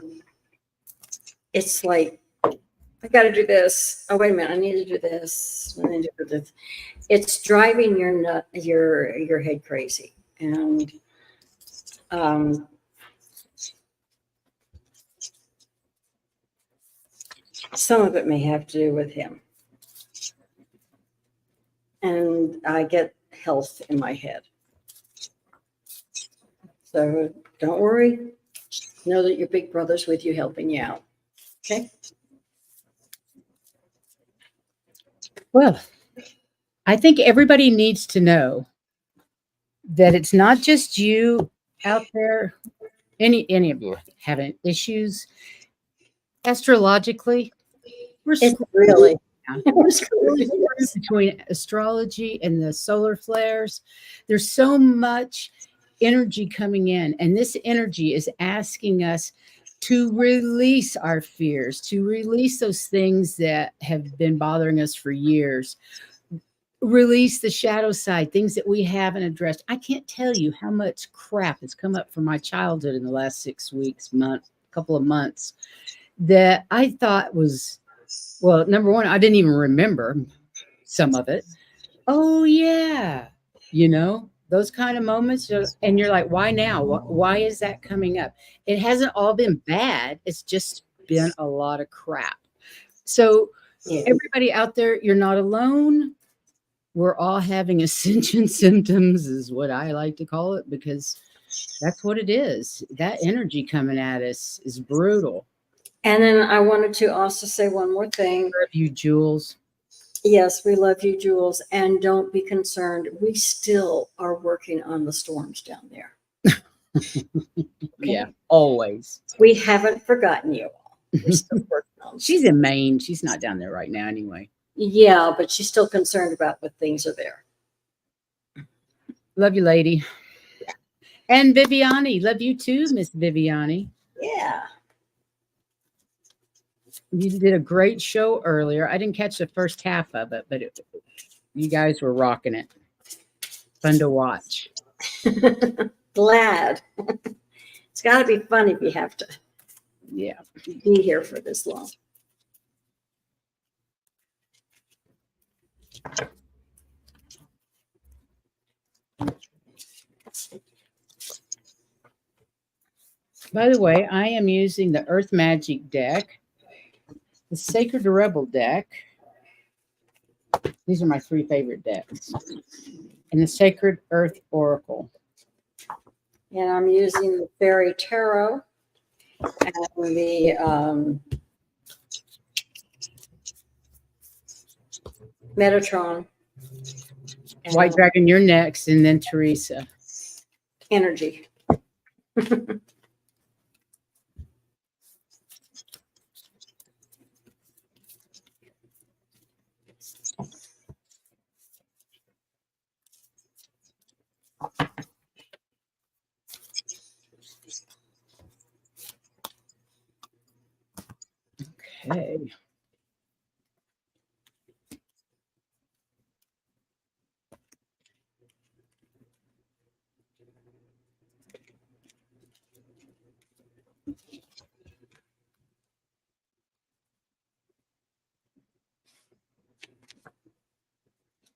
it's like, I got to do this. Oh, wait a minute. I need to do this. I need to do this. It's driving your head crazy. And some of it may have to do with him. And I get health in my head. So don't worry. Know that your big brother's with you, helping you out. Okay? Well, I think everybody needs to know that it's not just you out there, any of you having issues. Astrologically, It's really between astrology and the solar flares, there's so much energy coming in, and this energy is asking us to release our fears, to release those things that have been bothering us for years, release the shadow side, things that we haven't addressed. I can't tell you how much crap has come up from my childhood in the last 6 weeks, couple of months, that I thought was, well, number one, I didn't even remember some of it. Oh yeah, those kind of moments, and you're like, why now? Why is that coming up? It hasn't all been bad. It's just been a lot of crap. So everybody out there, you're not alone. We're all having ascension symptoms, is what I like to call it, because that's what it is. That energy coming at us is brutal. And then I wanted to also say one more thing. Love you, Jules. Yes, we love you, Jules. And don't be concerned. We still are working on the storms down there. Okay? Yeah, always. We haven't forgotten you all. We're still working on She's in Maine. She's not down there right now anyway. Yeah, but she's still concerned about what things are there. Love you, lady. Yeah. And Viviani. Love you too, Miss Viviani. Yeah. You did a great show earlier. I didn't catch the first half of it, but you guys were rocking it. Fun to watch. Glad. It's got to be fun if you have to be here for this long. By the way, I am using the Earth Magic deck, the Sacred Rebel deck. These are my 3 favorite decks. And the Sacred Earth Oracle. And I'm using the Fairy Tarot and the Metatron. White Dragon, you're next, and then Teresa. Energy. Okay.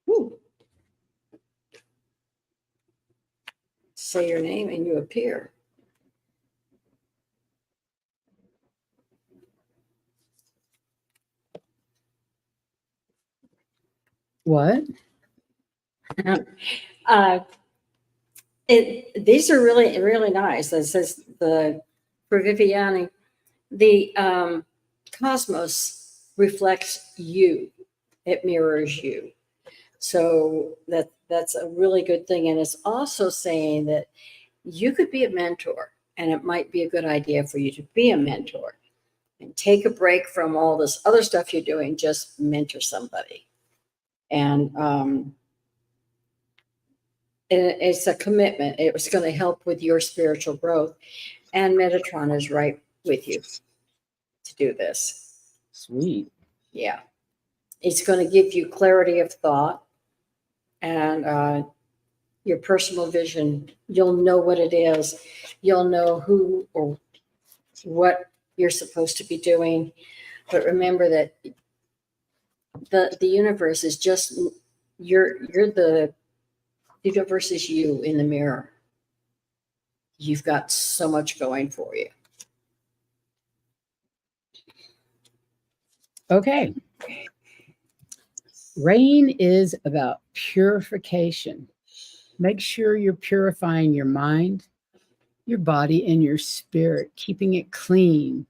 Whew. Say your name and you appear. What? These are really, really nice. It says for Viviani, the cosmos reflects you. It mirrors you. So that's a really good thing. And it's also saying that you could be a mentor, and it might be a good idea for you to be a mentor and take a break from all this other stuff you're doing. Just mentor somebody. And it's a commitment. It's going to help with your spiritual growth. And Metatron is right with you to do this. Sweet. Yeah. It's going to give you clarity of thought and your personal vision. You'll know what it is. You'll know who or what you're supposed to be doing. But remember that the universe is just you're the universe is you in the mirror. You've got so much going for you. Okay. Rain is about purification. Make sure you're purifying your mind, your body, and your spirit, keeping it clean.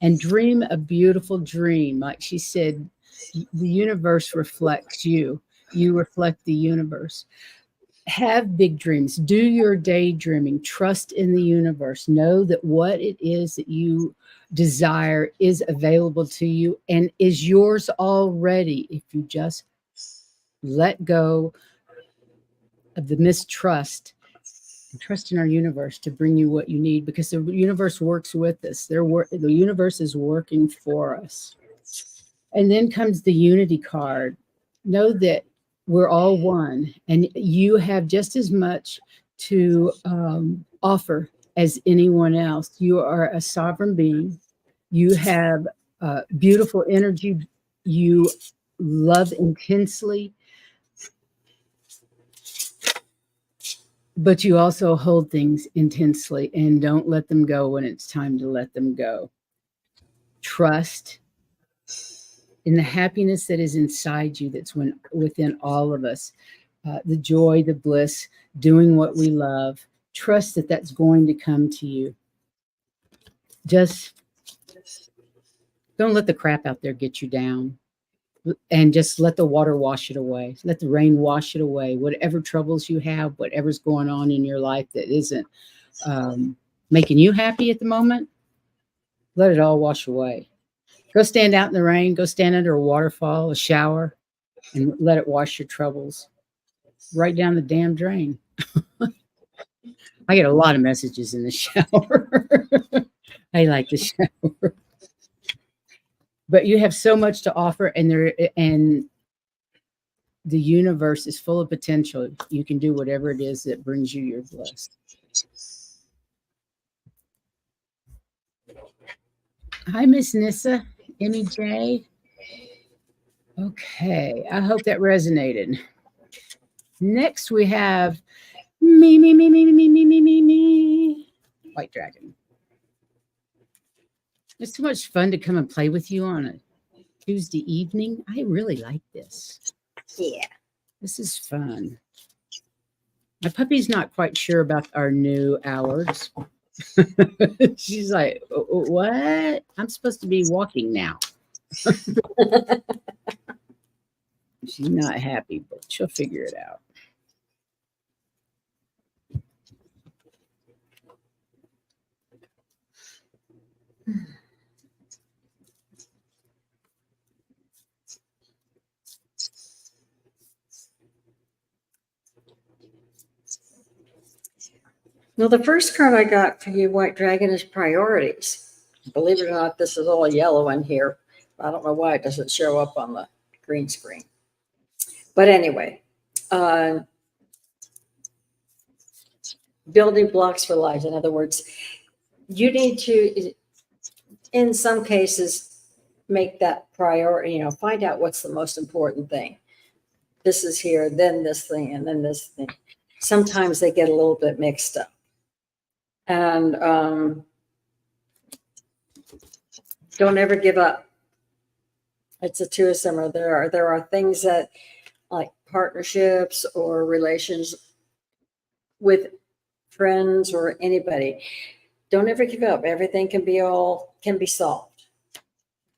And dream a beautiful dream. Like she said, the universe reflects you. You reflect the universe. Have big dreams. Do your daydreaming. Trust in the universe. Know that what it is that you desire is available to you and is yours already if you just let go of the mistrust and trust in our universe to bring you what you need, because the universe works with us. The universe is working for us. And then comes the unity card. Know that we're all one, and you have just as much to offer as anyone else. You are a sovereign being. You have beautiful energy. You love intensely, but you also hold things intensely and don't let them go when it's time to let them go. Trust in the happiness that is inside you, that's within all of us. The joy, the bliss, doing what we love. Trust that that's going to come to you. Just don't let the crap out there get you down. And just let the water wash it away. Let the rain wash it away. Whatever troubles you have, whatever's going on in your life that isn't making you happy at the moment, let it all wash away. Go stand out in the rain. Go stand under a waterfall, a shower, and let it wash your troubles right down the damn drain. I get a lot of messages in the shower. I like the shower. But you have so much to offer, and the universe is full of potential. You can do whatever it is that brings you your bliss. Hi, Miss Nissa, Emmy J. Okay, I hope that resonated. Next, we have me, White Dragon. It's too much fun to come and play with you on a Tuesday evening. I really like this. Yeah. This is fun. My puppy's not quite sure about our new hours. She's like, what? I'm supposed to be walking now. She's not happy, but she'll figure it out. Well, the first card I got for you, White Dragon, is priorities. Believe it or not, this is all yellow in here. I don't know why it doesn't show up on the green screen. But anyway, building blocks for life. In other words, you need to, in some cases, make that priority, find out what's the most important thing. This is here, then this thing, and then this thing. Sometimes they get a little bit mixed up. And don't ever give up. It's a two-a-summer. There are things that, like partnerships or relations with friends or anybody, don't ever give up. Everything can be solved.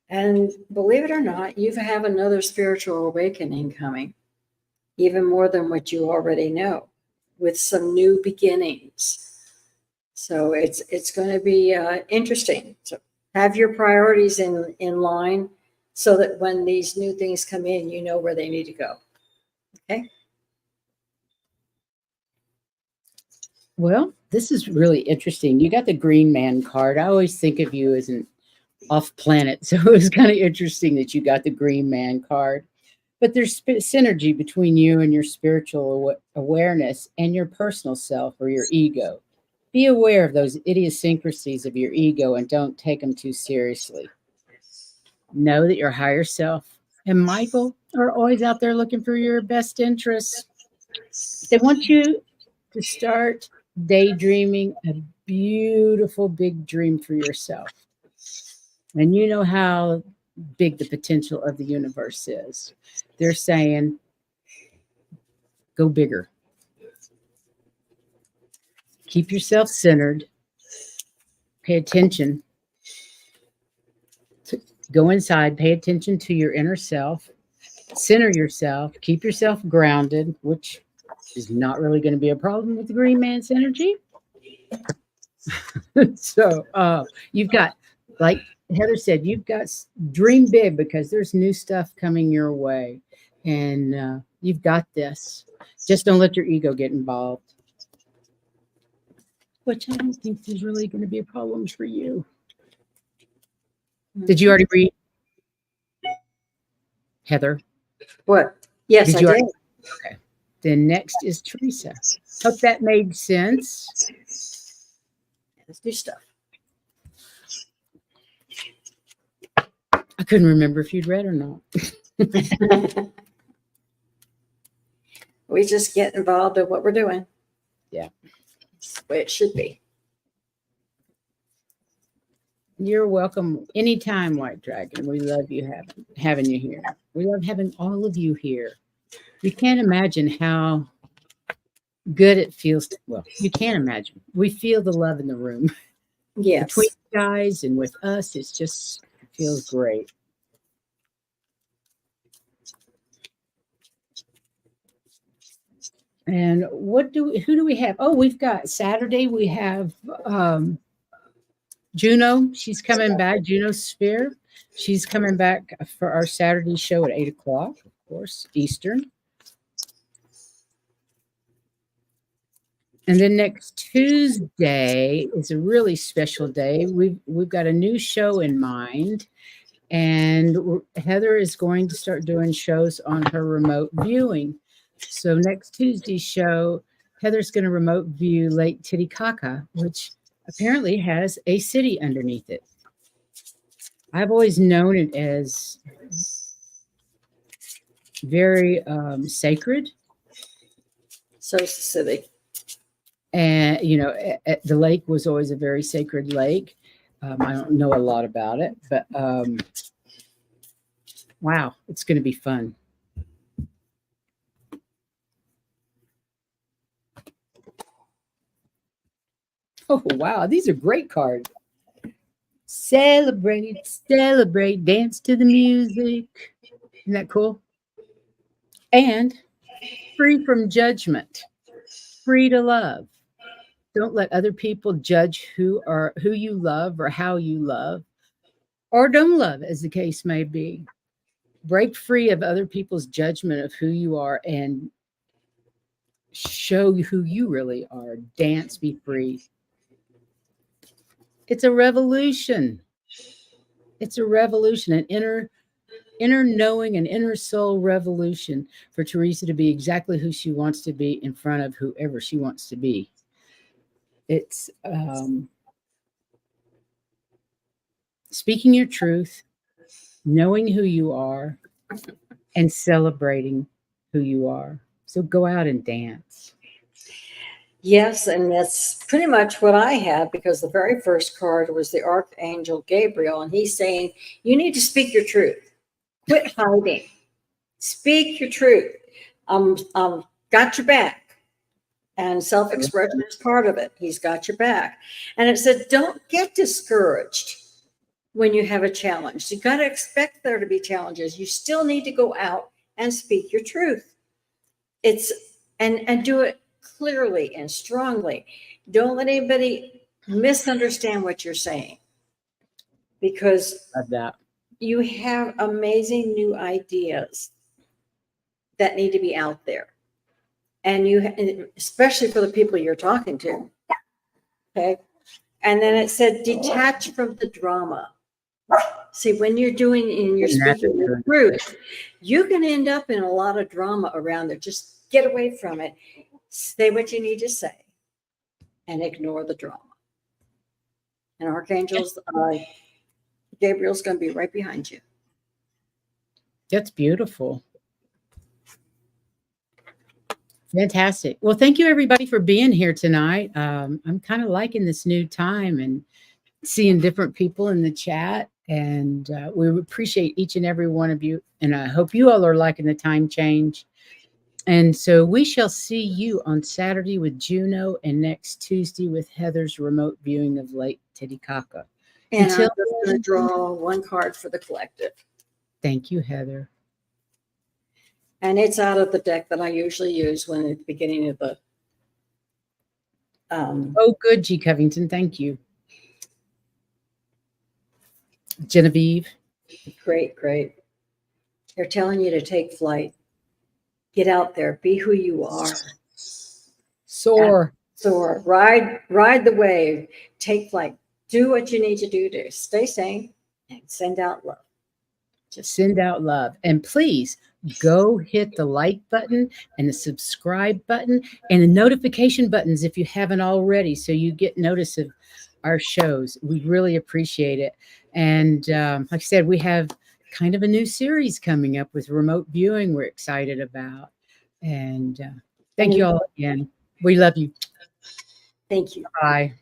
And believe it or not, you have another spiritual awakening coming, even more than what you already know, with some new beginnings. So it's going to be interesting. So have your priorities in line so that when these new things come in, you know where they need to go. Okay. Well, this is really interesting. You got the Green Man card. I always think of you as an off planet. So it was kind of interesting that you got the Green Man card. But there's synergy between you and your spiritual awareness and your personal self or your ego. Be aware of those idiosyncrasies of your ego and don't take them too seriously. Know that your higher self and Michael are always out there looking for your best interests. They want you to start daydreaming a beautiful big dream for yourself. And you know how big the potential of the universe is. They're saying, go bigger. Keep yourself centered. Pay attention. Go inside. Pay attention to your inner self. Center yourself. Keep yourself grounded, which is not really going to be a problem with the Green Man's energy. So you've got, like Heather said, you've got dream big because there's new stuff coming your way. And you've got this. Just don't let your ego get involved. Which I don't think is really going to be a problem for you. Did you already read, Heather? What? Yes, I did. Okay. Then next is Teresa. Hope that made sense. Let's do stuff. I couldn't remember if you'd read or not. We just get involved in what we're doing. Yeah. That's the way it should be. You're welcome anytime, White Dragon. We love you having you here. We love having all of you here. You can't imagine how good it feels. Well, you can't imagine. We feel the love in the room. Yes. Between you guys and with us, it feels great. And who do we have? Oh, we've got Saturday. We have Juno. She's coming back. Juno Sphere. She's coming back for our Saturday show at 8:00, of course, Eastern. And then next Tuesday is a really special day. We've got a new show in mind, and Heather is going to start doing shows on her remote viewing. So next Tuesday's show, Heather's going to remote view Lake Titicaca, which apparently has a city underneath it. I've always known it as very sacred. So is the city. And, the lake was always a very sacred lake. I don't know a lot about it, but wow, it's going to be fun. Oh, wow, these are great cards. Celebrate, celebrate, dance to the music. Isn't that cool? And free from judgment, free to love. Don't let other people judge who you love or how you love or don't love, as the case may be. Break free of other people's judgment of who you are and show who you really are. Dance, be free. It's a revolution. It's a revolution, an inner knowing, an inner soul revolution for Teresa to be exactly who she wants to be in front of whoever she wants to be. It's speaking your truth, knowing who you are, and celebrating who you are. So go out and dance. Yes, and that's pretty much what I had, because the very first card was the Archangel Gabriel, and he's saying, you need to speak your truth. Quit hiding. Speak your truth. Got your back. And self-expression is part of it. He's got your back. And it said, don't get discouraged when you have a challenge. You got to expect there to be challenges. You still need to go out and speak your truth. And do it clearly and strongly. Don't let anybody misunderstand what you're saying, because Love that. you have amazing new ideas that need to be out there. And especially for the people you're talking to. Okay. And then it said, detach from the drama. See, when you're speaking your truth, you can end up in a lot of drama around there. Just get away from it. Say what you need to say and ignore the drama. And Archangel's Gabriel's going to be right behind you. That's beautiful. Fantastic. Well, thank you everybody for being here tonight. I'm kind of liking this new time and seeing different people in the chat, and we appreciate each and every one of you. And I hope you all are liking the time change. And so we shall see you on Saturday with Juno, and next Tuesday with Heather's remote viewing of Lake Titicaca. And I'm just going to draw one card for the collective. Thank you, Heather. And it's out of the deck that I usually use when at the beginning of the. Oh, good, G. Covington. Thank you. Genevieve. Great, great. They're telling you to take flight. Get out there. Be who you are. Soar. Soar. Ride the wave. Take flight. Do what you need to do to stay sane and send out love. Just send out love. And please go hit the like button and the subscribe button and the notification buttons if you haven't already, so you get notice of our shows. We really appreciate it. And like I said, we have kind of a new series coming up with remote viewing we're excited about. And thank you all again. We love you. Thank you. Bye.